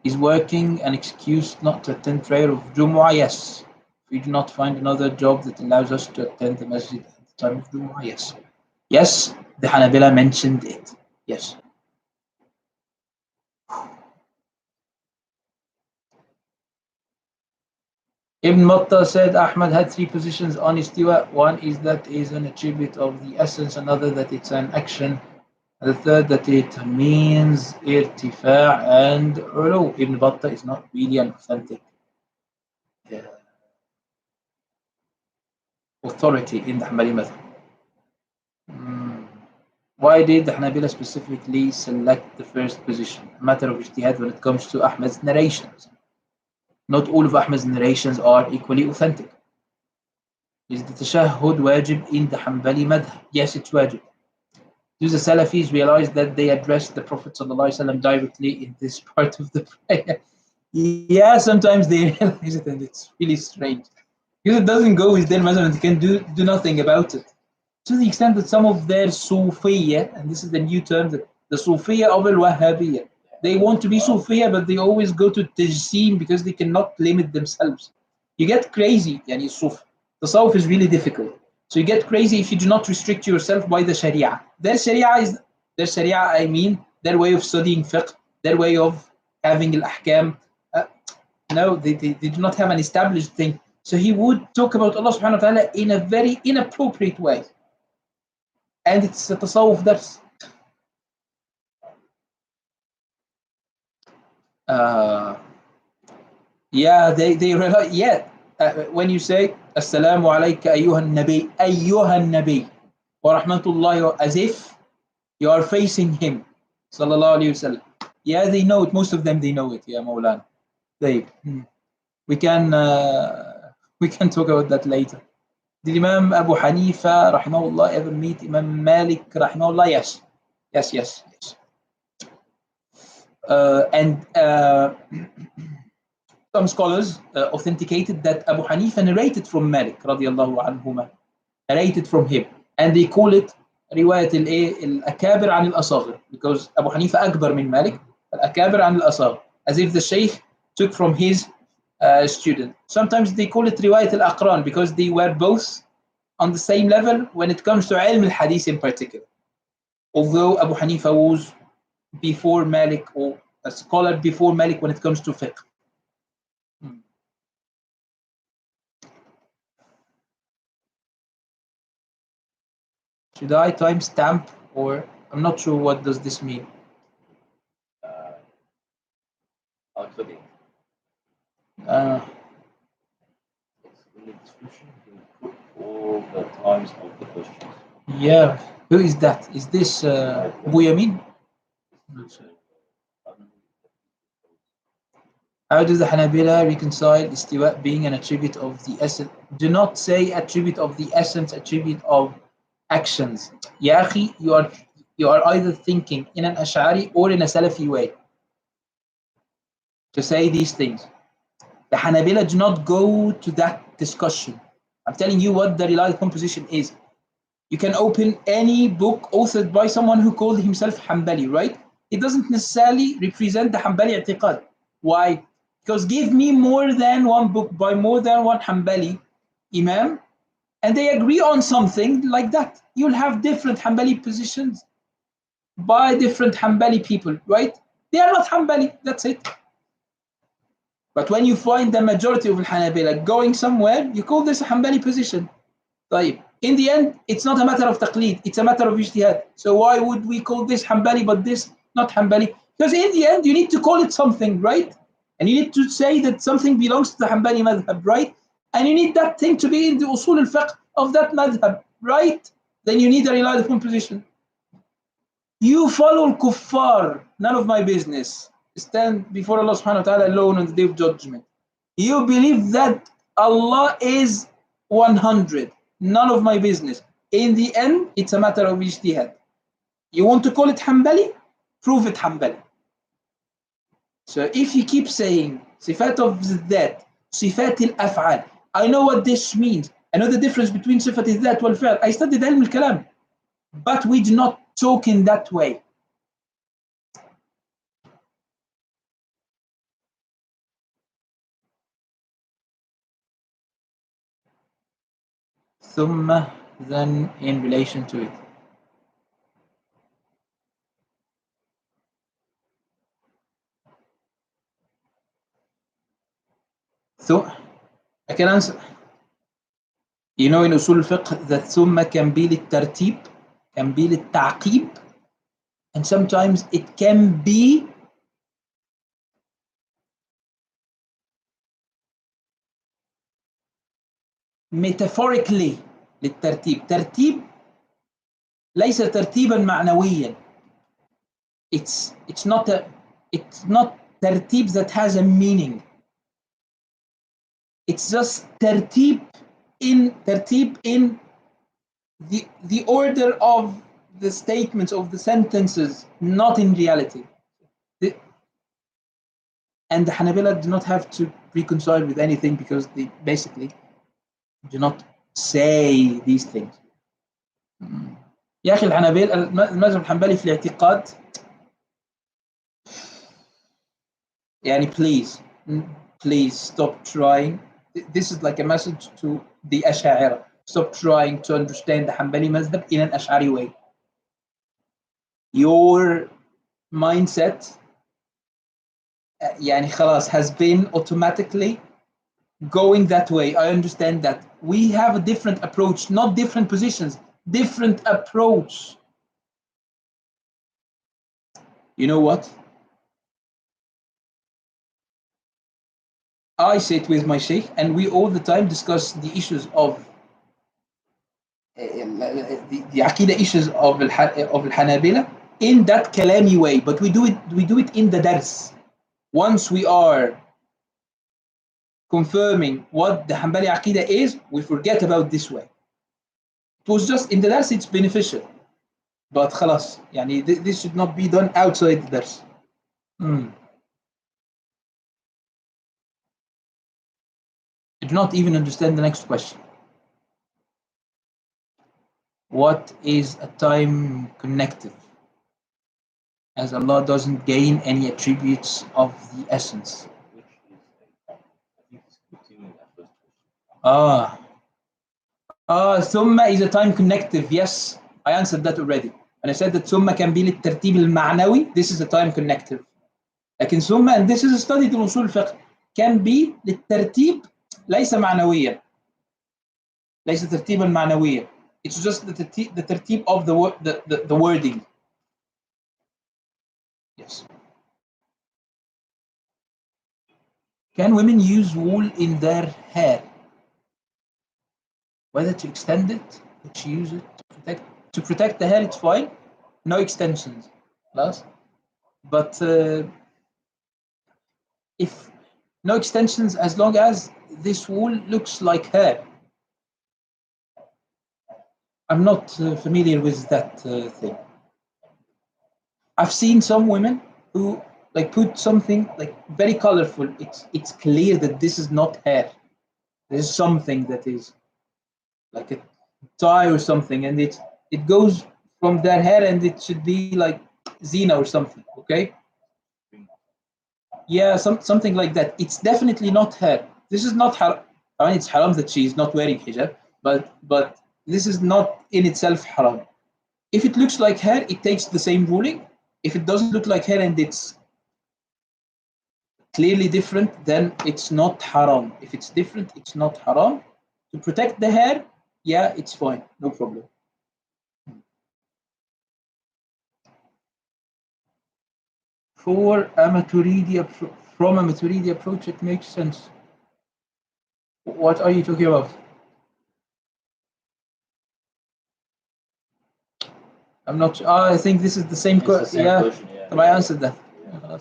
Is working an excuse not to attend prayer of Jumu'ah? Yes. If We do not find another job that allows us to attend the masjid at the time of Jumu'ah. Yes. Yes, the Hanabila mentioned it. Yes. Ibn Matta said Ahmad had three positions on istiwa. One is that is an attribute of the essence, another that it's an action, and the third that it means irtifa' and ulu. Ibn Battah is not really an authentic authority in the Hanbali method. Why did the Hanabila specifically select the first position? A matter of ijtihad when it comes to Ahmad's narrations. Not all of Ahmad's narrations are equally authentic. Is the tashahhud wajib in the Hanbali madhab? Yes, it's wajib. Do the Salafis realize that they addressed the Prophet ﷺ directly in this part of the prayer? Yeah, sometimes they realize it, and it's really strange. Because it doesn't go with their madhab and they can do nothing about it. To the extent that some of their Sufiyya, and this is the new term, the Sufiyya of al-Wahhabiyya, they want to be Sufiyya, but they always go to Tajsim because they cannot limit themselves. You get crazy, yani Suf. The Tasawwuf is really difficult. So you get crazy if you do not restrict yourself by the Sharia. Their Sharia, I mean, their way of studying fiqh, their way of having al-ahkam. No, they do not have an established thing. So he would talk about Allah subhanahu wa ta'ala in a very inappropriate way. And it's a tasawwuf dars. Yeah, they rely, yeah. When you say Assalamu alayka ayyuhan nabi, wa rahmatullahi, as if you are facing him, sallallahu alayhi wasallam. Yeah, they know it. Most of them, they know it. Yeah, Maulana. We can we can talk about that later. Did Imam Abu Hanifa rahimahullah ever meet Imam Malik rahimahullah? Yes. Yes. And some scholars authenticated that Abu Hanifa narrated from Malik radiallahu anhuma, narrated from him, and they call it رواية الأكابر عن الأصاغر, because Abu Hanifa أكبر من Malik, الأكابر عن الأصاغر, as if the Shaykh took from his student. Sometimes they call it رواية الأقران because they were both on the same level when it comes to علم الحديث in particular. Although Abu Hanifa was before Malik, or a scholar before Malik when it comes to fiqh. Should I timestamp, or I'm not sure what does this mean? Outputting. It's in the description. You can put all the times of the questions. Yeah. Who is that? Is this Abu Yamin? How does the Hanabila reconcile istiwa being an attribute of the essence? Do not say attribute of the essence, attribute of actions. Ya akhi, you are either thinking in an Ash'ari or in a Salafi way to say these things. The Hanabila do not go to that discussion. I'm telling you what the reliable composition is. You can open any book authored by someone who called himself Hanbali, right? It doesn't necessarily represent the Hanbali i'tiqad. Why? Because give me more than one book by more than one Hanbali Imam, and they agree on something like that. You'll have different Hanbali positions by different Hanbali people, right? They are not Hanbali, that's it. But when you find the majority of Hanabila going somewhere, you call this a Hanbali position. طيب. In the end, it's not a matter of taqleed, it's a matter of ijtihad. So why would we call this Hanbali but this not Hanbali? Because in the end, you need to call it something, right? And you need to say that something belongs to the Hanbali madhab, right? And you need that thing to be in the usul al-fiqh of that madhab, right? Then you need a reliable composition. You follow al-kuffar, none of my business. Stand before Allah subhanahu wa ta'ala alone on the day of judgment. You believe that Allah is 100, none of my business. In the end, it's a matter of ijtihad. You want to call it Hanbali? Prove it Hanbali. So if you keep saying sifat of that, sifat al-af'al, I know what this means. I know the difference between sifat al-that wal fi'l. I studied ilm al-kalam. But we do not talk in that way. ثم, then in relation to it. So I can answer. You know, in usul al-fiqh that ثم can be للترتيب, can be للتعقيب, and sometimes it can be metaphorically للترتيب. ترتيب ليس ترتيبا معنويا. It's not ترتيب that has a meaning. It's just ترتيب in the order of the statements of the sentences, not in reality. And the Hanabila do not have to reconcile with anything because they basically do not say these things. يا أخي الحنابلة المذهب الحنبلي في الاعتقاد يعني please stop trying. This is like a message to the Ash'ari. Stop trying to understand the Hanbali madhab in an Ash'ari way. Your mindset يعني خلاص has been automatically going that way. I understand that. We have a different approach, not different positions, different approach. You know what? I sit with my sheikh and we all the time discuss the issues of the Aqidah issues of Al-Hanabila in that kalami way, but we do it in the dars. Once we are confirming what the Hanbali Aqidah is, we forget about this way. It was just in the dars, it's beneficial. But خلاص, يعني this should not be done outside the dars. I do not even understand the next question. What is a time connective? As Allah doesn't gain any attributes of the essence. Which is I think it's continuing that first question. Thumma is a time connective. Yes, I answered that already. And I said that thumma can be للترتيب المعنوي. This is a time connective. لكن thumma, and this is studied in usul fiqh, can be للترتيب ليس معنويا. ليس ترتيبا معنويا. It's just the tertib of the wording. Yes. Can women use wool in their hair? Whether to extend it or to use it to protect the hair, it's fine. No extensions. Plus. But if no extensions, as long as this wool looks like hair. I'm not familiar with that thing. I've seen some women who like put something like very colorful. It's clear that this is not hair. There's something that is like a tie or something, and it goes from their hair, and it should be like zina or something. Okay. Yeah, something like that. It's definitely not hair. This is not haram. I mean, it's haram that she is not wearing hijab, but this is not in itself haram. If it looks like hair, it takes the same ruling. If it doesn't look like hair and it's clearly different, then it's not haram. If it's different, it's not haram. To protect the hair, yeah, it's fine, no problem. For a Maturidi from a Maturidi approach, it makes sense. What are you talking about? I'm not. I think this is the same question. Yeah, I answered that. Yeah.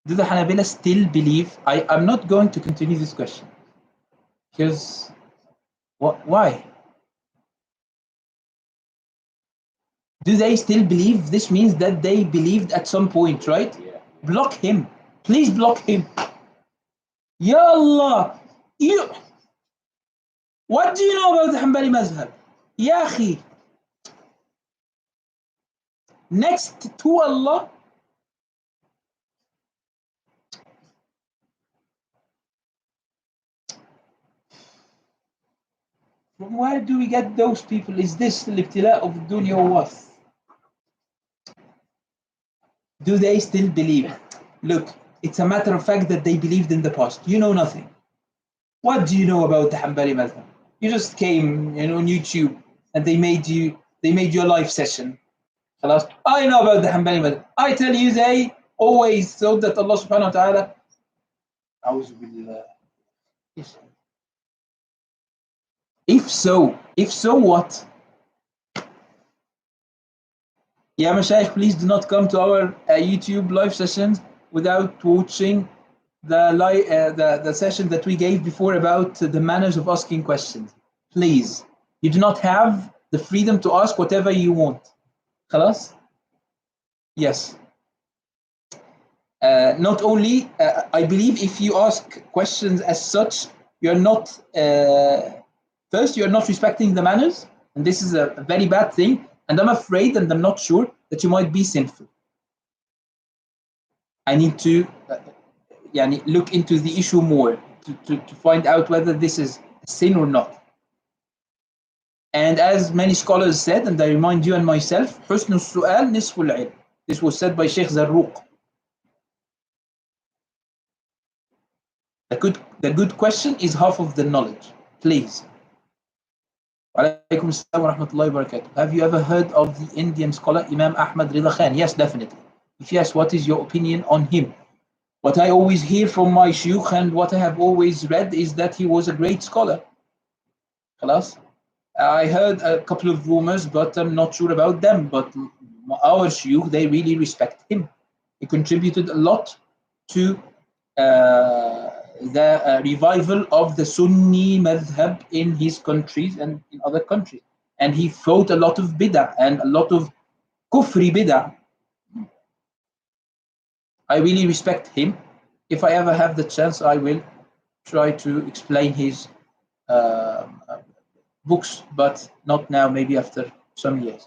Do the Hanabila still believe? I'm not going to continue this question because why? Do they still believe? This means that they believed at some point, right? Yeah. Block him. Please block him. Ya Allah. What do you know about the Hanbali Madhab? Ya akhi. Next to Allah. From where do we get those people? Is this الابتلاء of dunya or what? Do they still believe? Look, it's a matter of fact that they believed in the past. You know nothing. What do you know about the Hanbali Madhab? You just came on YouTube and they made you a live session. خلاص. I know about the Hanbali Madhab. I tell you, they always thought that Allah subhanahu wa ta'ala أعوذ بالله. If so, what? Yeah, Mashaykh, please do not come to our YouTube live sessions without watching the session that we gave before about the manners of asking questions. Please, you do not have the freedom to ask whatever you want. خلاص? Yes. Not only, I believe if you ask questions as such, you're not, first, you're not respecting the manners, and this is a very bad thing, and I'm afraid and I'm not sure that you might be sinful. I need to look into the issue more to find out whether this is a sin or not. And as many scholars said, and I remind you and myself, حسن السؤال نصف العلم. This was said by Shaykh Zarruq. The good question is half of the knowledge. Please. Walaikum assalam wa rahmatullahi wa barakatuh. Have you ever heard of the Indian scholar Imam Ahmad Rida Khan? Yes, definitely. If yes, what is your opinion on him? What I always hear from my shuyukh and what I have always read is that he was a great scholar. خلاص? I heard a couple of rumors, but I'm not sure about them. But our shuyukh, they really respect him. He contributed a lot to the revival of the Sunni madhab in his countries and in other countries. And he fought a lot of bid'ah and a lot of kufri bid'ah. I really respect him. If I ever have the chance, I will try to explain his books, but not now, maybe after some years.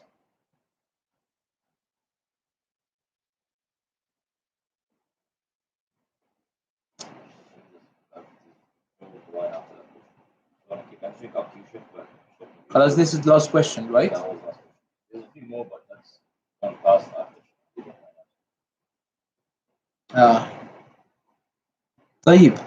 Khalas, this is the last question, right? There's a few more, but that's one past after. طيب.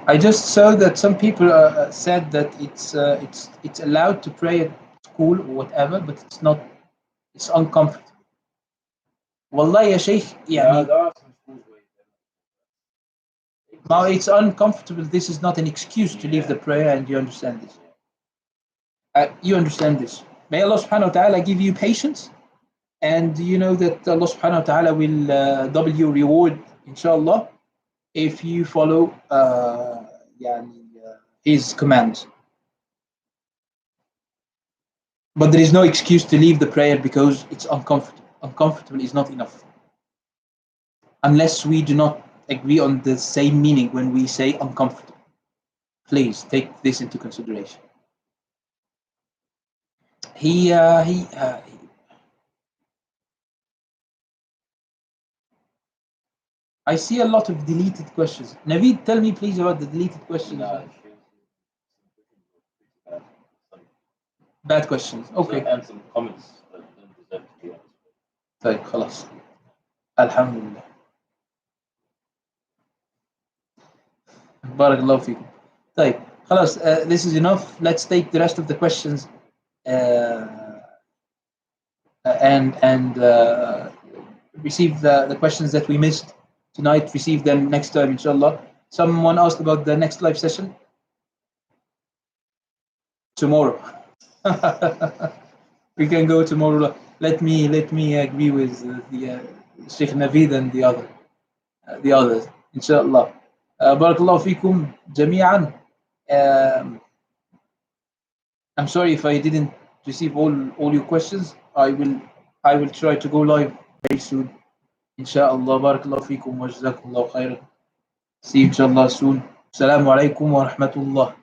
I just saw that some people said that it's allowed to pray at school or whatever, but it's uncomfortable. والله يا شيخ يعني there are some schools where now it's uncomfortable. This is not an excuse to leave the prayer, and you understand this. You understand this. May Allah subhanahu wa ta'ala give you patience, and you know that Allah subhanahu wa ta'ala will double your reward, inshallah, if you follow his commands. But there is no excuse to leave the prayer because it's uncomfortable. Uncomfortable is not enough. Unless we do not agree on the same meaning when we say uncomfortable. Please take this into consideration. I see a lot of deleted questions. Naveed, tell me please about the deleted questions. Bad questions. Okay. And some comments that don't deserve to be answered. طيب خلاص. الحمد لله. بارك الله فيكم. طيب خلاص. This is enough. Let's take the rest of the questions and receive the questions that we missed tonight. Receive them next time, inshallah. Someone asked about the next live session. Tomorrow. We can go tomorrow. Let me agree with the Sheikh Naveed and the others, inshallah. Barakallahu fikum jami'an. I'm sorry if I didn't receive all your questions. I will try to go live very soon, inshallah. Barakallahu fikum wa jazakumullahu khairan. See you inshallah soon. Assalamu alaikum wa rahmatullah.